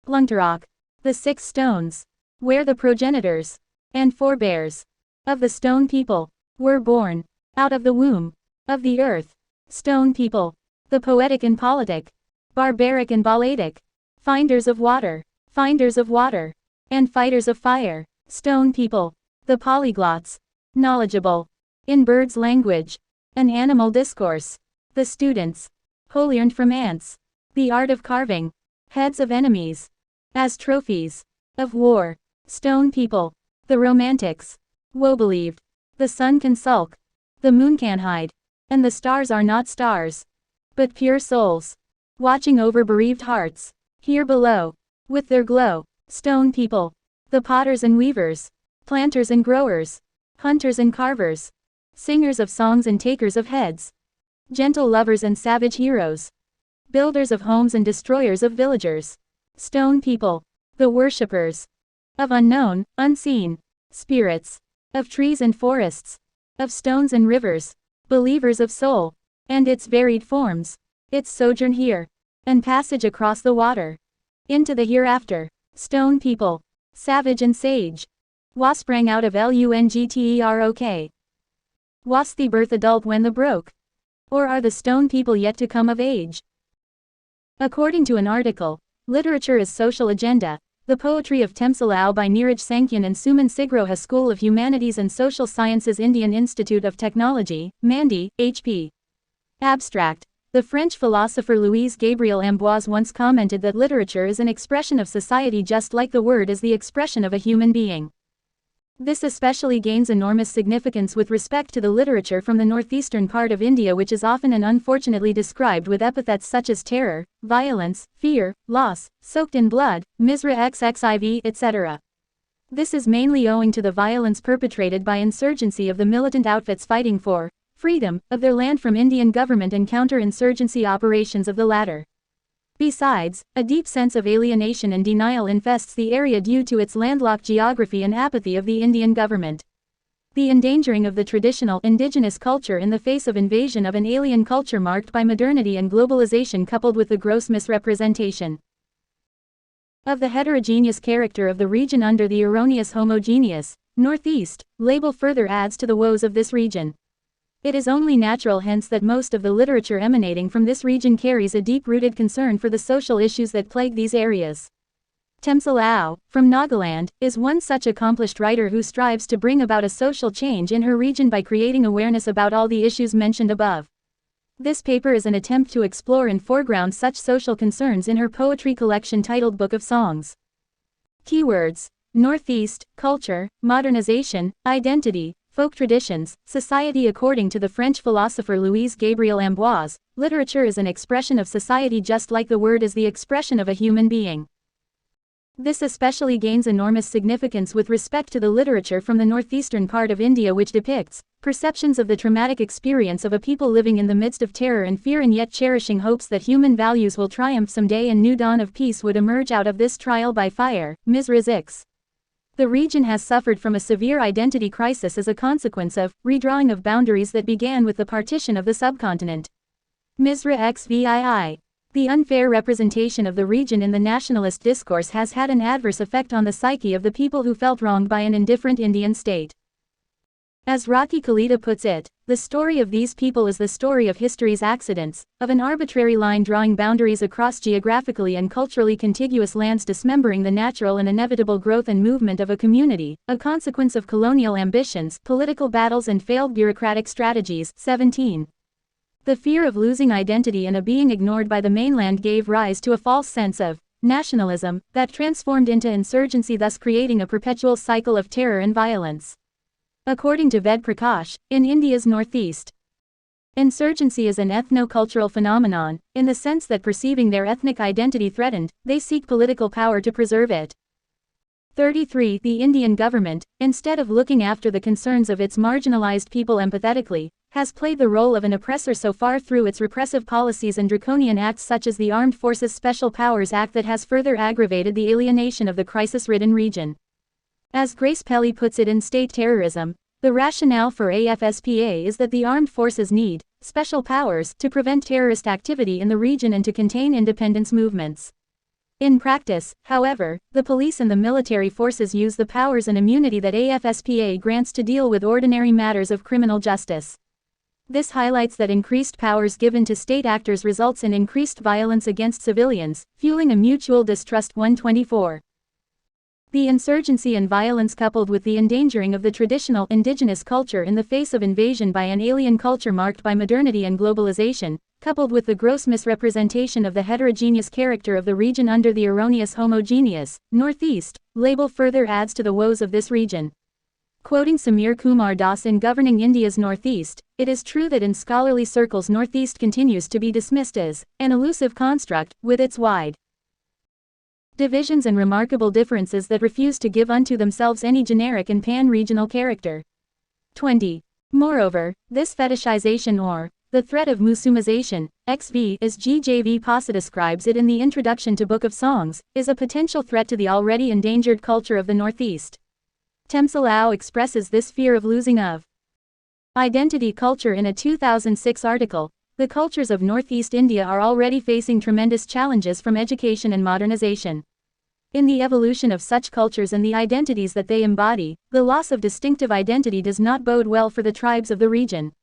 Lungterok. The 6 stones, where the progenitors and forebears of the stone people were born out of the womb of the earth. Stone people, the poetic and politic, barbaric and balladic, finders of water, and fighters of fire. Stone people, the polyglots, knowledgeable in birds' language and animal discourse. The students, who learned from ants the art of carving heads of enemies as trophies of war. Stone people, the romantics, who believed the sun can sulk, the moon can hide, and the stars are not stars, but pure souls, watching over bereaved hearts, here below, with their glow. Stone people, the potters and weavers, planters and growers, hunters and carvers, singers of songs and takers of heads, gentle lovers and savage heroes, builders of homes and destroyers of villagers. Stone people, the worshippers of unknown, unseen spirits, of trees and forests, of stones and rivers, believers of soul and its varied forms, its sojourn here, and passage across the water into the hereafter. Stone people, savage and sage, wha sprang out of Lungterok. Was the birth adult when the broke? Or are the stone people yet to come of age? According to an article, Literature is Social Agenda, the Poetry of Temsula by Neeraj Sankyan and Suman Sigroha School of Humanities and Social Sciences Indian Institute of Technology, Mandi, HP. Abstract. The French philosopher Louise Gabriel Ambroise once commented that literature is an expression of society just like the word is the expression of a human being. This especially gains enormous significance with respect to the literature from the northeastern part of India, which is often and unfortunately described with epithets such as terror, violence, fear, loss, soaked in blood, misra xxiv, etc. This is mainly owing to the violence perpetrated by insurgency of the militant outfits fighting for freedom of their land from Indian government and counter-insurgency operations of the latter. Besides, a deep sense of alienation and denial infests the area due to its landlocked geography and apathy of the Indian government. The endangering of the traditional indigenous culture in the face of invasion of an alien culture marked by modernity and globalization coupled with the gross misrepresentation of the heterogeneous character of the region under the erroneous homogeneous Northeast label further adds to the woes of this region. It is only natural hence that most of the literature emanating from this region carries a deep-rooted concern for the social issues that plague these areas. Temsula, from Nagaland, is one such accomplished writer who strives to bring about a social change in her region by creating awareness about all the issues mentioned above. This paper is an attempt to explore and foreground such social concerns in her poetry collection titled Book of Songs. Keywords: Northeast, culture, modernization, identity, folk traditions, society. According to the French philosopher Louise Gabriel Ambroise, literature is an expression of society just like the word is the expression of a human being. This especially gains enormous significance with respect to the literature from the northeastern part of India, which depicts perceptions of the traumatic experience of a people living in the midst of terror and fear and yet cherishing hopes that human values will triumph someday and new dawn of peace would emerge out of this trial by fire. Misra X. The region has suffered from a severe identity crisis as a consequence of redrawing of boundaries that began with the partition of the subcontinent. Misra XVII. The unfair representation of the region in the nationalist discourse has had an adverse effect on the psyche of the people who felt wronged by an indifferent Indian state. As Rocky Kalita puts it, the story of these people is the story of history's accidents, of an arbitrary line drawing boundaries across geographically and culturally contiguous lands, dismembering the natural and inevitable growth and movement of a community, a consequence of colonial ambitions, political battles and failed bureaucratic strategies. 17. The fear of losing identity and of being ignored by the mainland gave rise to a false sense of nationalism that transformed into insurgency, thus creating a perpetual cycle of terror and violence. According to Ved Prakash, in India's northeast, insurgency is an ethno-cultural phenomenon, in the sense that perceiving their ethnic identity threatened, they seek political power to preserve it. 33. The Indian government, instead of looking after the concerns of its marginalized people empathetically, has played the role of an oppressor so far through its repressive policies and draconian acts such as the Armed Forces Special Powers Act that has further aggravated the alienation of the crisis-ridden region. As Grace Pelly puts it in State Terrorism, the rationale for AFSPA is that the armed forces need special powers to prevent terrorist activity in the region and to contain independence movements. In practice, however, the police and the military forces use the powers and immunity that AFSPA grants to deal with ordinary matters of criminal justice. This highlights that increased powers given to state actors results in increased violence against civilians, fueling a mutual distrust. 124. The insurgency and violence coupled with the endangering of the traditional indigenous culture in the face of invasion by an alien culture marked by modernity and globalization, coupled with the gross misrepresentation of the heterogeneous character of the region under the erroneous homogeneous, Northeast, label further adds to the woes of this region. Quoting Samir Kumar Das in Governing India's Northeast, it is true that in scholarly circles Northeast continues to be dismissed as an elusive construct, with its wide divisions and remarkable differences that refuse to give unto themselves any generic and pan-regional character. 20. Moreover, this fetishization or the threat of Musumization, XV, as G.J.V. Pasa describes it in the introduction to Book of Songs, is a potential threat to the already endangered culture of the Northeast. Temsula expresses this fear of losing of identity culture in a 2006 article. The cultures of Northeast India are already facing tremendous challenges from education and modernization. In the evolution of such cultures and the identities that they embody, the loss of distinctive identity does not bode well for the tribes of the region.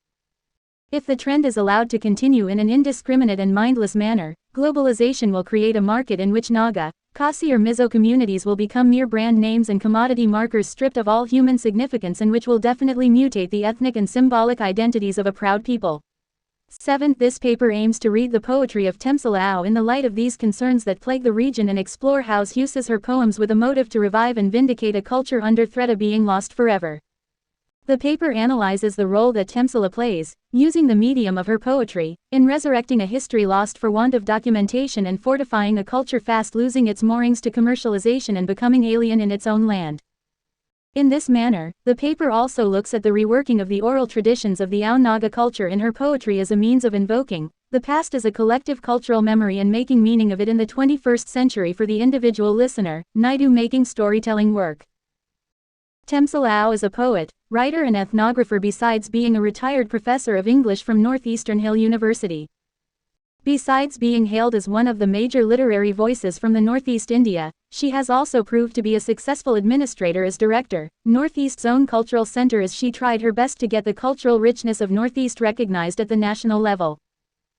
If the trend is allowed to continue in an indiscriminate and mindless manner, globalization will create a market in which Naga, Khasi or Mizo communities will become mere brand names and commodity markers stripped of all human significance, and which will definitely mutate the ethnic and symbolic identities of a proud people. 7th, this paper aims to read the poetry of Temsula in the light of these concerns that plague the region and explore how she uses her poems with a motive to revive and vindicate a culture under threat of being lost forever. The paper analyzes the role that Temsula plays, using the medium of her poetry, in resurrecting a history lost for want of documentation and fortifying a culture fast losing its moorings to commercialization and becoming alien in its own land. In this manner, the paper also looks at the reworking of the oral traditions of the Ao Naga culture in her poetry as a means of invoking the past as a collective cultural memory and making meaning of it in the 21st century for the individual listener, Naidu making storytelling work. Temsula is a poet, writer and ethnographer besides being a retired professor of English from Northeastern Hill University. Besides being hailed as one of the major literary voices from the Northeast India, she has also proved to be a successful administrator as director, Northeast's own cultural center, as she tried her best to get the cultural richness of Northeast recognized at the national level.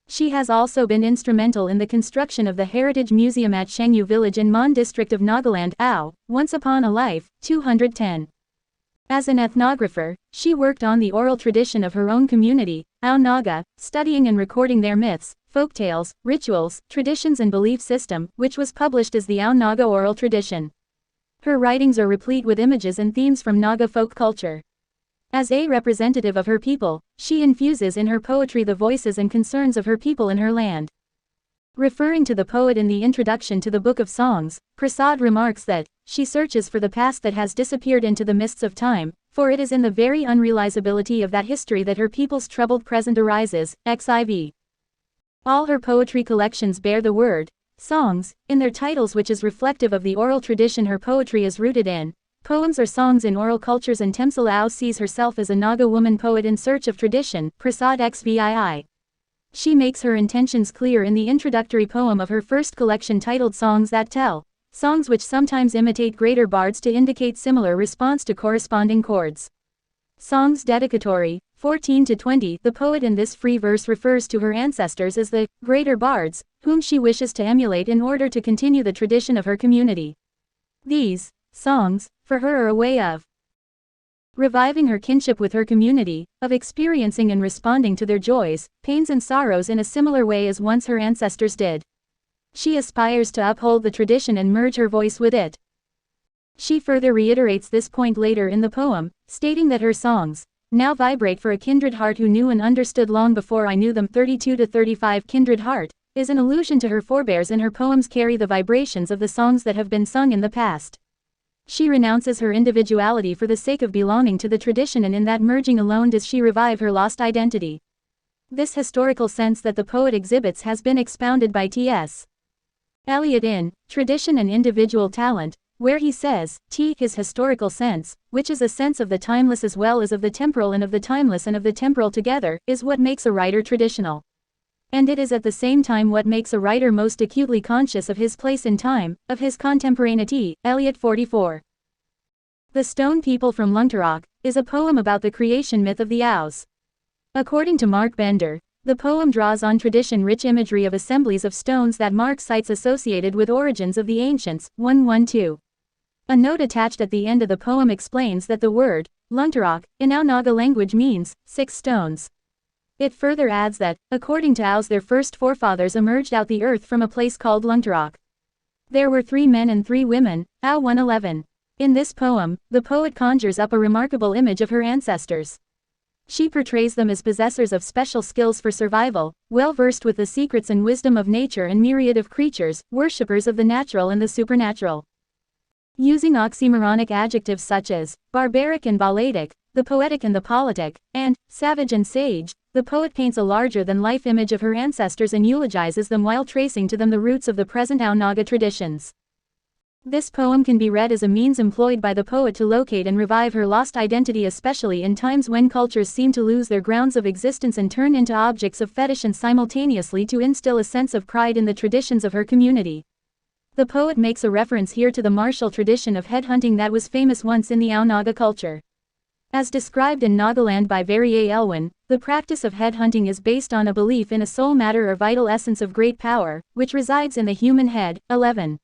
She has also been instrumental in the construction of the Heritage Museum at Shengyu village in Mon district of Nagaland, Ao, once upon a life, 210. As an ethnographer, she worked on the oral tradition of her own community, Ao Naga, studying and recording their myths, folktales, rituals, traditions and belief system, which was published as the Ao Naga Oral Tradition. Her writings are replete with images and themes from Naga folk culture. As a representative of her people, she infuses in her poetry the voices and concerns of her people in her land. Referring to the poet in the introduction to the Book of Songs, Prasad remarks that she searches for the past that has disappeared into the mists of time, for it is in the very unrealizability of that history that her people's troubled present arises. XIV. All her poetry collections bear the word songs in their titles, which is reflective of the oral tradition her poetry is rooted in. Poems or songs in oral cultures, and Temsula sees herself as a Naga woman poet in search of tradition. Prasad XVII. She makes her intentions clear in the introductory poem of her first collection titled Songs That Tell, songs which sometimes imitate greater bards to indicate similar response to corresponding chords. Songs dedicatory, 14-20. The poet in this free verse refers to her ancestors as the greater bards, whom she wishes to emulate in order to continue the tradition of her community. These songs, for her, are a way of reviving her kinship with her community, of experiencing and responding to their joys, pains and sorrows in a similar way as once her ancestors did. She aspires to uphold the tradition and merge her voice with it. She further reiterates this point later in the poem, stating that her songs now vibrate for a kindred heart who knew and understood long before I knew them. 32-35. Kindred heart is an allusion to her forebears, and her poems carry the vibrations of the songs that have been sung in the past. She renounces her individuality for the sake of belonging to the tradition, and in that merging alone does she revive her lost identity. This historical sense that the poet exhibits has been expounded by T.S. Eliot in Tradition and Individual Talent, where he says, his historical sense, which is a sense of the timeless as well as of the temporal and of the timeless and of the temporal together, is what makes a writer traditional. And it is at the same time what makes a writer most acutely conscious of his place in time, of his contemporaneity. Eliot 44. The Stone People from Lungterok is a poem about the creation myth of the Ows. According to Mark Bender, the poem draws on tradition-rich imagery of assemblies of stones that mark sites associated with origins of the ancients. 112. A note attached at the end of the poem explains that the word, Lungterok, in Ao Naga language means 6 stones. It further adds that, according to Ows, their first forefathers emerged out the earth from a place called Lungterok. There were 3 men and 3 women. Ao 111. In this poem, the poet conjures up a remarkable image of her ancestors. She portrays them as possessors of special skills for survival, well versed with the secrets and wisdom of nature and myriad of creatures, worshippers of the natural and the supernatural. Using oxymoronic adjectives such as barbaric and balladic, the poetic and the politic, and savage and sage, the poet paints a larger-than-life image of her ancestors and eulogizes them while tracing to them the roots of the present Ao Naga traditions. This poem can be read as a means employed by the poet to locate and revive her lost identity, especially in times when cultures seem to lose their grounds of existence and turn into objects of fetish, and simultaneously to instill a sense of pride in the traditions of her community. The poet makes a reference here to the martial tradition of headhunting that was famous once in the Ao Naga culture. As described in Nagaland by Very A. Elwin, the practice of headhunting is based on a belief in a soul matter or vital essence of great power, which resides in the human head. 11.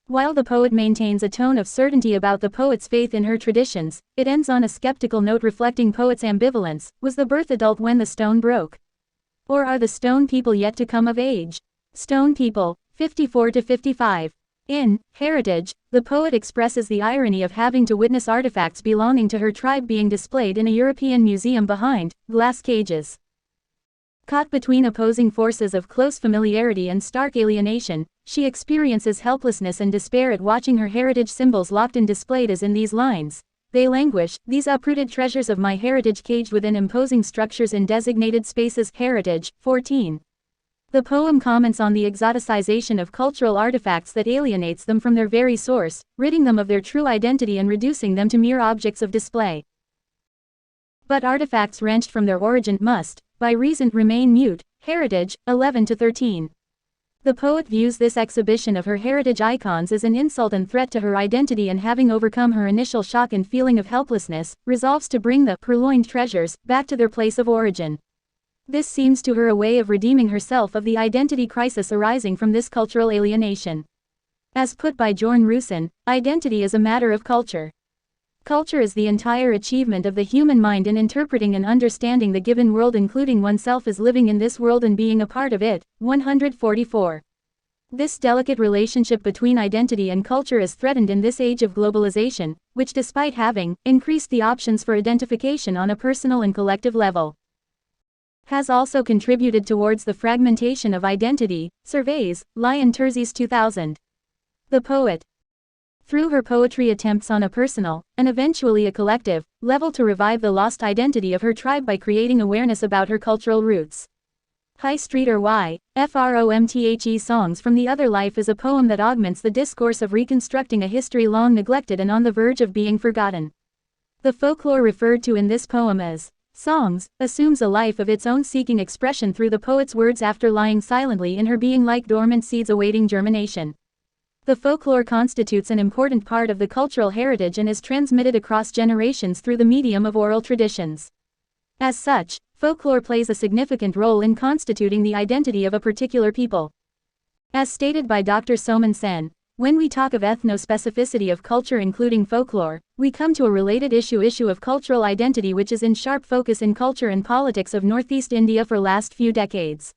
While the poet maintains a tone of certainty about the poet's faith in her traditions, it ends on a skeptical note reflecting poet's ambivalence. Was the birth adult when the stone broke? Or are the stone people yet to come of age? Stone People, 54-55. In Heritage, the poet expresses the irony of having to witness artifacts belonging to her tribe being displayed in a European museum behind glass cages. Caught between opposing forces of close familiarity and stark alienation, she experiences helplessness and despair at watching her heritage symbols locked and displayed as in these lines. They languish, these uprooted treasures of my heritage caged within imposing structures in designated spaces. Heritage, 14. The poem comments on the exoticization of cultural artifacts that alienates them from their very source, ridding them of their true identity and reducing them to mere objects of display. But artifacts wrenched from their origin must, by reason, remain mute. Heritage, 11-13. The poet views this exhibition of her heritage icons as an insult and threat to her identity, and having overcome her initial shock and feeling of helplessness, resolves to bring the purloined treasures back to their place of origin. This seems to her a way of redeeming herself of the identity crisis arising from this cultural alienation. As put by Jorn Rusin, identity is a matter of culture. Culture is the entire achievement of the human mind in interpreting and understanding the given world, including oneself as living in this world and being a part of it. 144. This delicate relationship between identity and culture is threatened in this age of globalization, which, despite having increased the options for identification on a personal and collective level, has also contributed towards the fragmentation of identity. Surveys, Lion Terzies 2000. The poet, through her poetry, attempts on a personal, and eventually a collective, level to revive the lost identity of her tribe by creating awareness about her cultural roots. High Street or Y.Fromthe Songs from the Other Life is a poem that augments the discourse of reconstructing a history long neglected and on the verge of being forgotten. The folklore referred to in this poem as songs assumes a life of its own, seeking expression through the poet's words after lying silently in her being like dormant seeds awaiting germination. The folklore constitutes an important part of the cultural heritage and is transmitted across generations through the medium of oral traditions. As such, folklore plays a significant role in constituting the identity of a particular people. As stated by Dr. Soman Sen, when we talk of ethnospecificity of culture including folklore, we come to a related issue of cultural identity, which is in sharp focus in culture and politics of Northeast India for last few decades.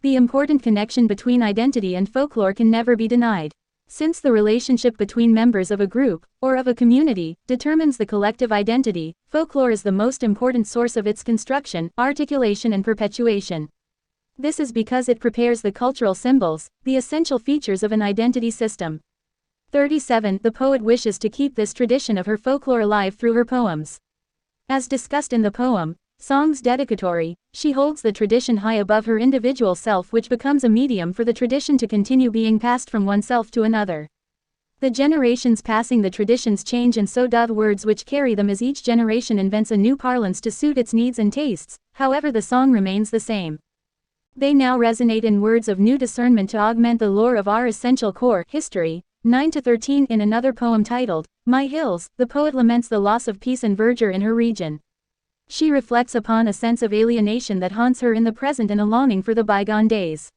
The important connection between identity and folklore can never be denied. Since the relationship between members of a group, or of a community, determines the collective identity, folklore is the most important source of its construction, articulation and perpetuation. This is because it prepares the cultural symbols, the essential features of an identity system. 37. The poet wishes to keep this tradition of her folklore alive through her poems. As discussed in the poem, Songs Dedicatory, she holds the tradition high above her individual self, which becomes a medium for the tradition to continue being passed from oneself to another. The generations passing the traditions change, and so do the words which carry them, as each generation invents a new parlance to suit its needs and tastes. However, the song remains the same. They now resonate in words of new discernment to augment the lore of our essential core, history. 9-13 In another poem titled, My Hills, the poet laments the loss of peace and verdure in her region. She reflects upon a sense of alienation that haunts her in the present and a longing for the bygone days.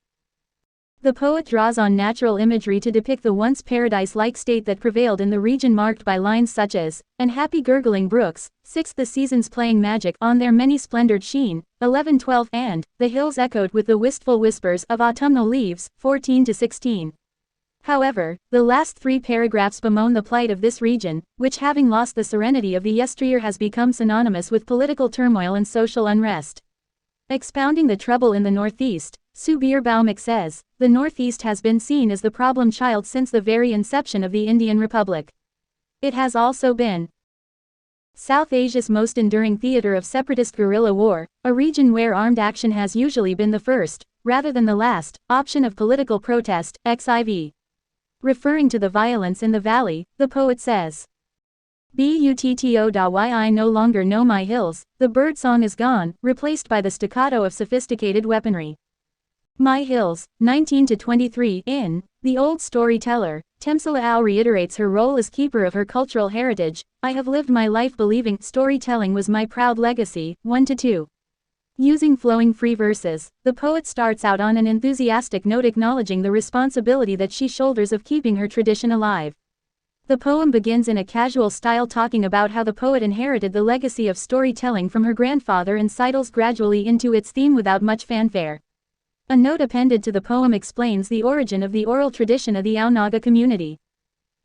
The poet draws on natural imagery to depict the once paradise-like state that prevailed in the region, marked by lines such as, and happy gurgling brooks, 6 the seasons playing magic on their many splendored sheen, 11-12 and, the hills echoed with the wistful whispers of autumnal leaves, 14-16. However, the last 3 paragraphs bemoan the plight of this region, which having lost the serenity of the yesteryear has become synonymous with political turmoil and social unrest. Expounding the trouble in the Northeast, Sue Baumick says, the Northeast has been seen as the problem child since the very inception of the Indian Republic. It has also been South Asia's most enduring theater of separatist guerrilla war, a region where armed action has usually been the first, rather than the last, option of political protest, XIV. Referring to the violence in the valley, the poet says, Butto I no longer know my hills, the bird song is gone, replaced by the staccato of sophisticated weaponry. My Hills, 19-23 In, The Old Storyteller, Temsula reiterates her role as keeper of her cultural heritage. I have lived my life believing storytelling was my proud legacy, 1-2. Using flowing free verses, the poet starts out on an enthusiastic note, acknowledging the responsibility that she shoulders of keeping her tradition alive. The poem begins in a casual style, talking about how the poet inherited the legacy of storytelling from her grandfather and sidles gradually into its theme without much fanfare. A note appended to the poem explains the origin of the oral tradition of the Aonaga community.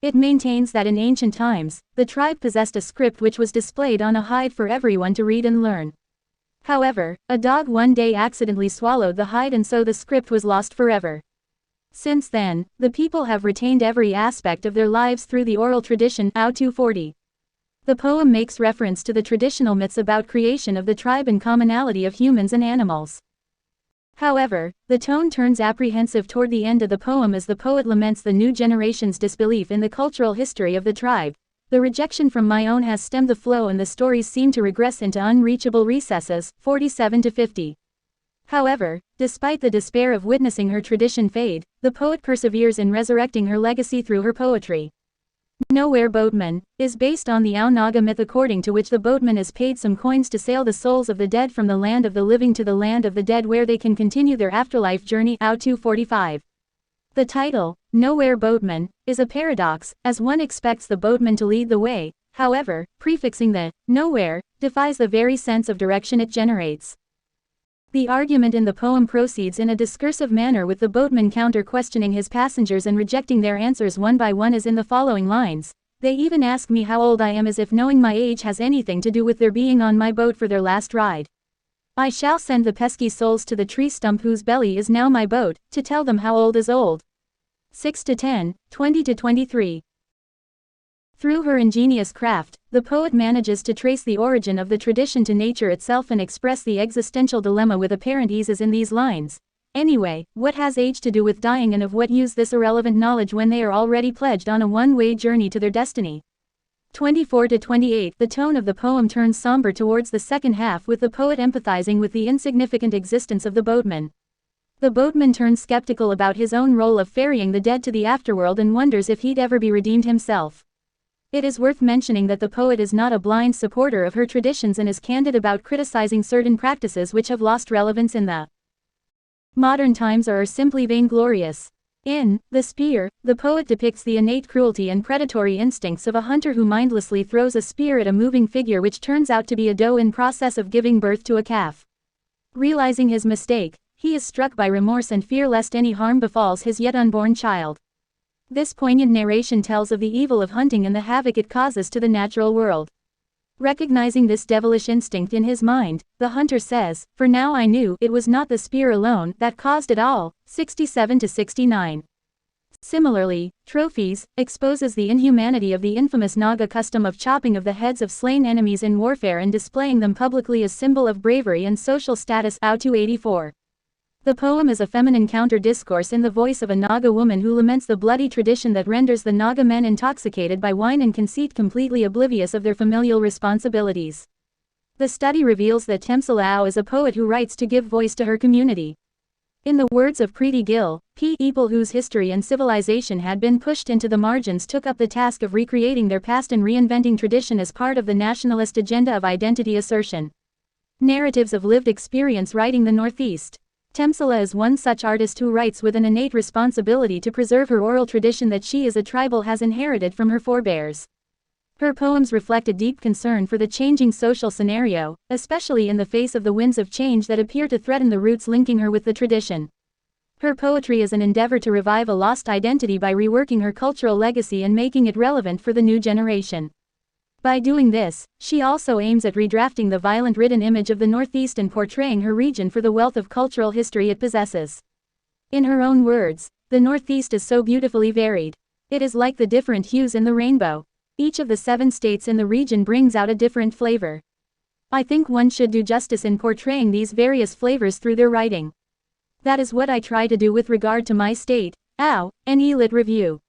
It maintains that in ancient times, the tribe possessed a script which was displayed on a hide for everyone to read and learn. However, a dog one day accidentally swallowed the hide and so the script was lost forever. Since then, the people have retained every aspect of their lives through the oral tradition. Ao 240. The poem makes reference to the traditional myths about creation of the tribe and commonality of humans and animals. However, the tone turns apprehensive toward the end of the poem as the poet laments the new generation's disbelief in the cultural history of the tribe. The rejection from my own has stemmed the flow and the stories seem to regress into unreachable recesses, 47-50. However, despite the despair of witnessing her tradition fade, the poet perseveres in resurrecting her legacy through her poetry. Nowhere Boatman is based on the Aonaga myth, according to which the boatman is paid some coins to sail the souls of the dead from the land of the living to the land of the dead, where they can continue their afterlife journey. Ao 245. The title, Nowhere Boatman, is a paradox, as one expects the boatman to lead the way. However, prefixing the nowhere defies the very sense of direction it generates. The argument in the poem proceeds in a discursive manner, with the boatman counter-questioning his passengers and rejecting their answers one by one, as in the following lines. They even ask me how old I am, as if knowing my age has anything to do with their being on my boat for their last ride. I shall send the pesky souls to the tree stump whose belly is now my boat, to tell them how old is old. 6-10, 20-23. Through her ingenious craft, the poet manages to trace the origin of the tradition to nature itself and express the existential dilemma with apparent ease, as in these lines. Anyway, what has age to do with dying, and of what use this irrelevant knowledge when they are already pledged on a one-way journey to their destiny? 24-28 The tone of the poem turns somber towards the second half, with the poet empathizing with the insignificant existence of the boatman. The boatman turns skeptical about his own role of ferrying the dead to the afterworld and wonders if he'd ever be redeemed himself. It is worth mentioning that the poet is not a blind supporter of her traditions and is candid about criticizing certain practices which have lost relevance in the modern times or are simply vainglorious. In The Spear, the poet depicts the innate cruelty and predatory instincts of a hunter who mindlessly throws a spear at a moving figure which turns out to be a doe in process of giving birth to a calf. Realizing his mistake, he is struck by remorse and fear lest any harm befalls his yet unborn child. This poignant narration tells of the evil of hunting and the havoc it causes to the natural world. Recognizing this devilish instinct in his mind, the hunter says, "For now I knew it was not the spear alone that caused it all." 67-69. Similarly, Trophies exposes the inhumanity of the infamous Naga custom of chopping of the heads of slain enemies in warfare and displaying them publicly as symbol of bravery and social status. Ao 284. The poem is a feminine counter-discourse in the voice of a Naga woman who laments the bloody tradition that renders the Naga men intoxicated by wine and conceit completely oblivious of their familial responsibilities. The study reveals that Temsula is a poet who writes to give voice to her community. In the words of Preeti Gill, people whose history and civilization had been pushed into the margins took up the task of recreating their past and reinventing tradition as part of the nationalist agenda of identity assertion. Narratives of lived experience writing the Northeast. Temsula is one such artist who writes with an innate responsibility to preserve her oral tradition that she as a tribal has inherited from her forebears. Her poems reflect a deep concern for the changing social scenario, especially in the face of the winds of change that appear to threaten the roots linking her with the tradition. Her poetry is an endeavor to revive a lost identity by reworking her cultural legacy and making it relevant for the new generation. By doing this, she also aims at redrafting the violent-ridden image of the Northeast and portraying her region for the wealth of cultural history it possesses. In her own words, the Northeast is so beautifully varied. It is like the different hues in the rainbow. Each of the 7 states in the region brings out a different flavor. I think one should do justice in portraying these various flavors through their writing. That is what I try to do with regard to my state, an E-Lit review.